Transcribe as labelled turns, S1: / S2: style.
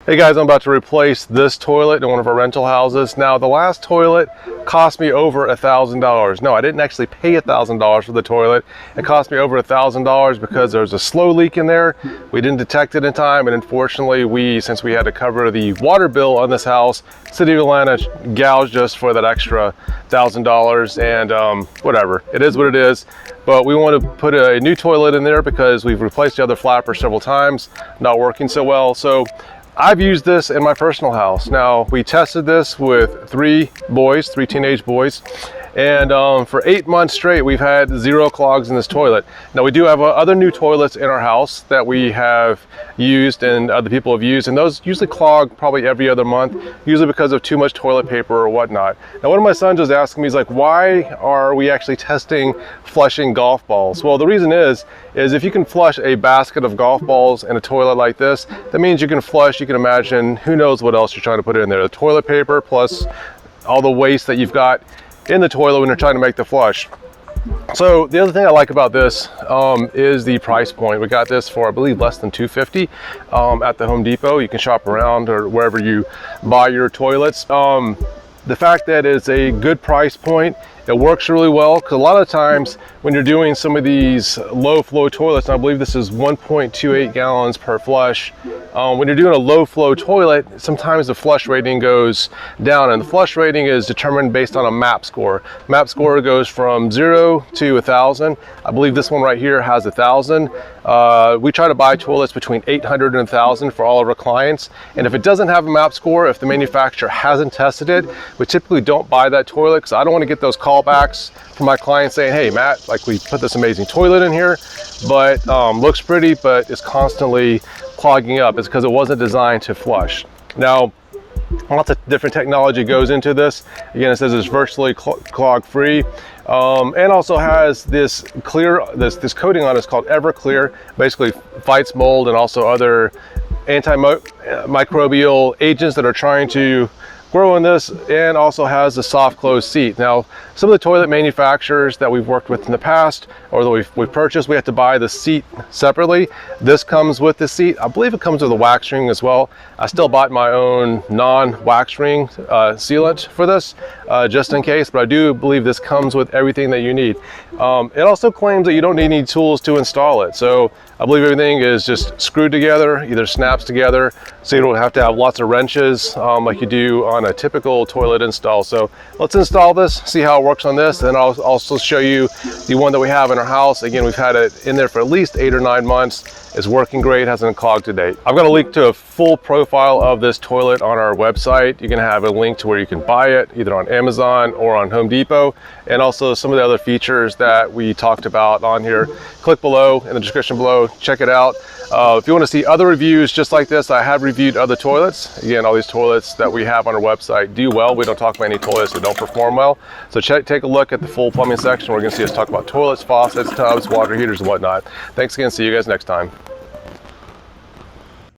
S1: Hey guys, I'm about to replace this toilet in one of our rental houses. Now, the last toilet cost me over $1,000. No, I didn't actually pay $1,000 for the toilet. It cost me over $1,000 because there was a slow leak in there. We didn't detect it in time, and unfortunately, since we had to cover the water bill on this house, City of Atlanta gouged us for that extra $1,000, and whatever. It is what it is. But we want to put a new toilet in there because we've replaced the other flapper several times, not working so well. So I've used this in my personal house. Now, we tested this with three teenage boys, and for 8 months straight, we've had 0 clogs in this toilet. Now, we do have other new toilets in our house that we have used and other people have used, and those usually clog probably every other month, usually because of too much toilet paper or whatnot. Now, one of my sons was asking me, he's like, why are we actually testing flushing golf balls? Well, the reason is if you can flush a basket of golf balls in a toilet like this, that means you can flush, you can imagine, who knows what else you're trying to put in there. The toilet paper plus all the waste that you've got in the toilet when you're trying to make the flush. So the other thing I like about this is the price point. We got this for, I believe, less than $250 at the Home Depot. You can shop around or wherever you buy your toilets. The fact that it's a good price point, it works really well, because a lot of times when you're doing some of these low flow toilets, and I believe this is 1.28 gallons per flush, when you're doing a low flow toilet, sometimes the flush rating goes down, and the flush rating is determined based on a MAP score. MAP score goes from 0 to 1,000. I believe this one right here has 1,000. We try to buy toilets between 800 and 1,000 for all of our clients, and if it doesn't have a MAP score, if the manufacturer hasn't tested it, we typically don't buy that toilet, because I don't want to get those callbacks from my clients saying, hey Matt, like, we put this amazing toilet in here, but looks pretty, but it's constantly clogging up. It's because it wasn't designed to flush. Now, lots of different technology goes into this. Again, it says it's virtually clog free, and also has this clear, this coating on it. It's called Everclear. Basically fights mold and also other antimicrobial agents that are trying to grow in this, and also has a soft close seat. Now, some of the toilet manufacturers that we've worked with in the past, or that we've purchased, we have to buy the seat separately. This comes with the seat. I believe it comes with a wax ring as well. I still bought my own non-wax ring sealant for this, just in case, but I do believe this comes with everything that you need. It also claims that you don't need any tools to install it. So I believe everything is just screwed together, either snaps together, so you don't have to have lots of wrenches like you do on a typical toilet install. So let's install this, see how it works on this, and I'll also show you the one that we have in our house. Again, we've had it in there for at least 8 or 9 months. It's working great, hasn't clogged to date. I've got a link to a full profile of this toilet on our website. You can have a link to where you can buy it, either on Amazon or on Home Depot, and also some of the other features that we talked about on here. Click below in the description below, check it out. If you want to see other reviews just like this, I have reviewed other toilets. Again, all these toilets that we have on our website do well. We don't talk about any toilets that don't perform well. So take a look at the full plumbing section. We're going to see us talk about toilets, faucets, tubs, water heaters, and whatnot. Thanks again. See you guys next time.